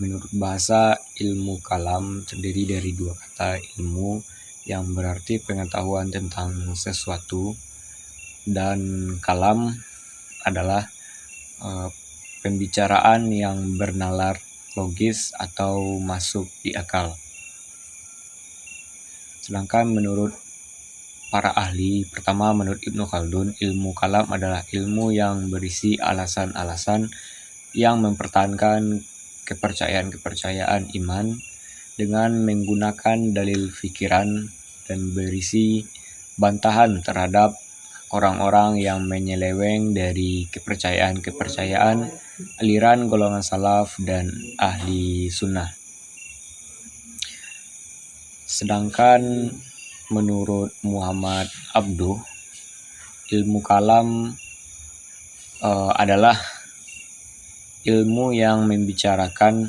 Menurut bahasa, ilmu kalam terdiri dari dua kata ilmu yang berarti pengetahuan tentang sesuatu, dan kalam adalah pembicaraan yang bernalar logis atau masuk di akal. Sedangkan menurut para ahli, pertama menurut Ibnu Khaldun, ilmu kalam adalah ilmu yang berisi alasan-alasan yang mempertahankan kepercayaan-kepercayaan iman dengan menggunakan dalil fikiran dan berisi bantahan terhadap orang-orang yang menyeleweng dari kepercayaan-kepercayaan aliran golongan salaf dan ahli sunnah. Sedangkan menurut Muhammad Abduh, ilmu kalam adalah ilmu yang membicarakan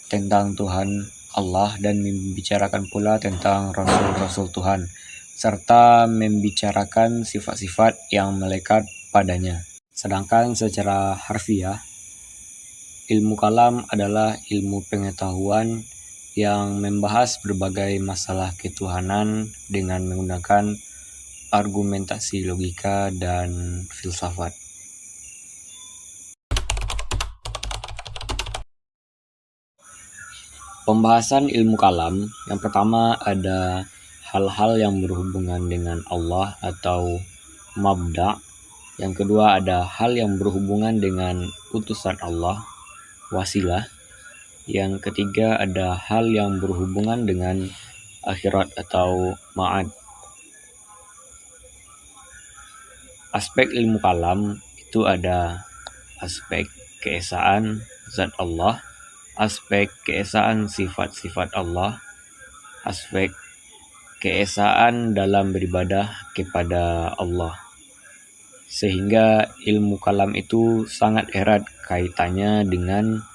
tentang Tuhan Allah dan membicarakan pula tentang Rasul-Rasul Tuhan, serta membicarakan sifat-sifat yang melekat padanya. Sedangkan secara harfiah, ilmu kalam adalah ilmu pengetahuan yang membahas berbagai masalah ketuhanan dengan menggunakan argumentasi logika dan filsafat. Pembahasan ilmu kalam, yang pertama ada hal-hal yang berhubungan dengan Allah atau mabda'. Yang kedua ada hal yang berhubungan dengan utusan Allah, wasilah. Yang ketiga ada hal yang berhubungan dengan akhirat atau ma'ad. Aspek ilmu kalam itu ada aspek keesaan zat Allah, aspek keesaan sifat-sifat Allah, aspek keesaan dalam beribadah kepada Allah. Sehingga ilmu kalam itu sangat erat kaitannya dengan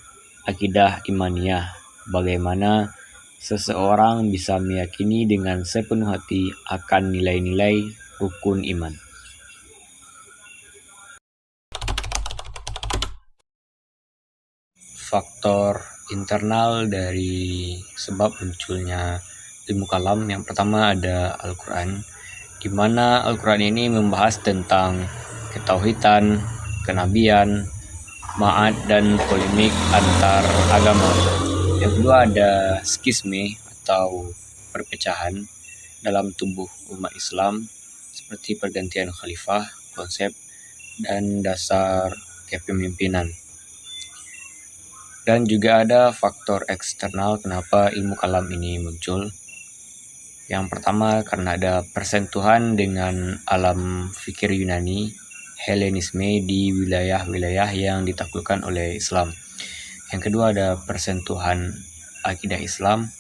akidah imaniyah, bagaimana seseorang bisa meyakini dengan sepenuh hati akan nilai-nilai rukun iman. Faktor internal dari sebab munculnya ilmu kalam, yang pertama ada Al-Quran, di mana Al-Quran ini membahas tentang ketauhidan, kenabian, ma'ad, dan polemik antar agama. Yang kedua ada skisme atau perpecahan dalam tubuh umat Islam, seperti pergantian khalifah, konsep, dan dasar kepemimpinan. Dan juga ada faktor eksternal kenapa ilmu kalam ini muncul. Yang pertama karena ada persentuhan dengan alam fikir Yunani, Helenisme di wilayah-wilayah yang ditaklukkan oleh Islam. Yang kedua ada persentuhan akidah Islam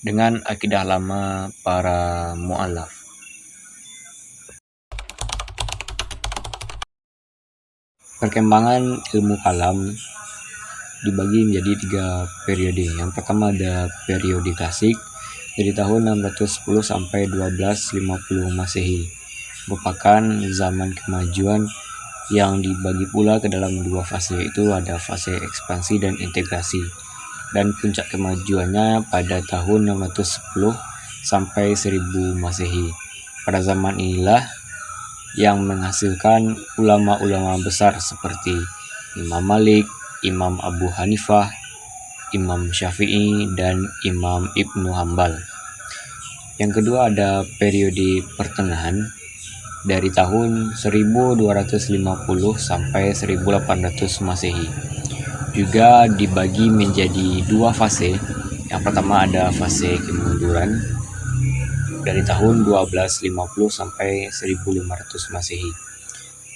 dengan akidah lama para mu'alaf. Perkembangan ilmu kalam dibagi menjadi 3 periode. Yang pertama ada periode klasik dari tahun 610 sampai 1250 Masehi, merupakan zaman kemajuan yang dibagi pula ke dalam 2 fase, yaitu ada fase ekspansi dan integrasi. Dan puncak kemajuannya pada tahun 610 sampai 1000 Masehi. Pada zaman inilah yang menghasilkan ulama-ulama besar seperti Imam Malik, Imam Abu Hanifah, Imam Syafi'i, dan Imam Ibnu Hambal. Yang kedua ada periode pertengahan dari tahun 1250 sampai 1800 Masehi. Juga dibagi menjadi 2 fase. Yang pertama ada fase kemunduran dari tahun 1250 sampai 1500 Masehi.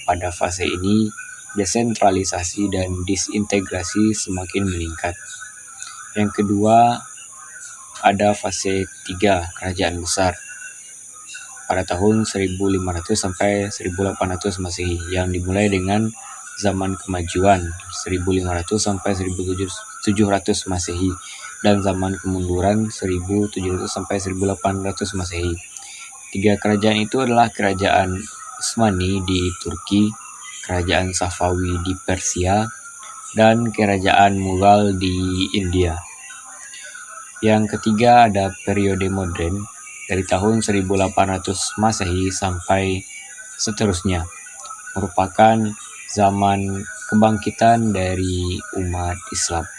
Pada fase ini desentralisasi dan disintegrasi semakin meningkat. Yang kedua ada fase 3, kerajaan besar, pada tahun 1500 sampai 1800 Masehi, yang dimulai dengan zaman kemajuan 1500 sampai 700 Masehi dan zaman kemunduran 1700 sampai 1800 Masehi. Tiga kerajaan itu adalah kerajaan Utsmani di Turki, kerajaan Safawi di Persia, dan kerajaan Mughal di India. Yang ketiga ada periode modern dari tahun 1800 Masehi sampai seterusnya, merupakan zaman kebangkitan dari umat Islam.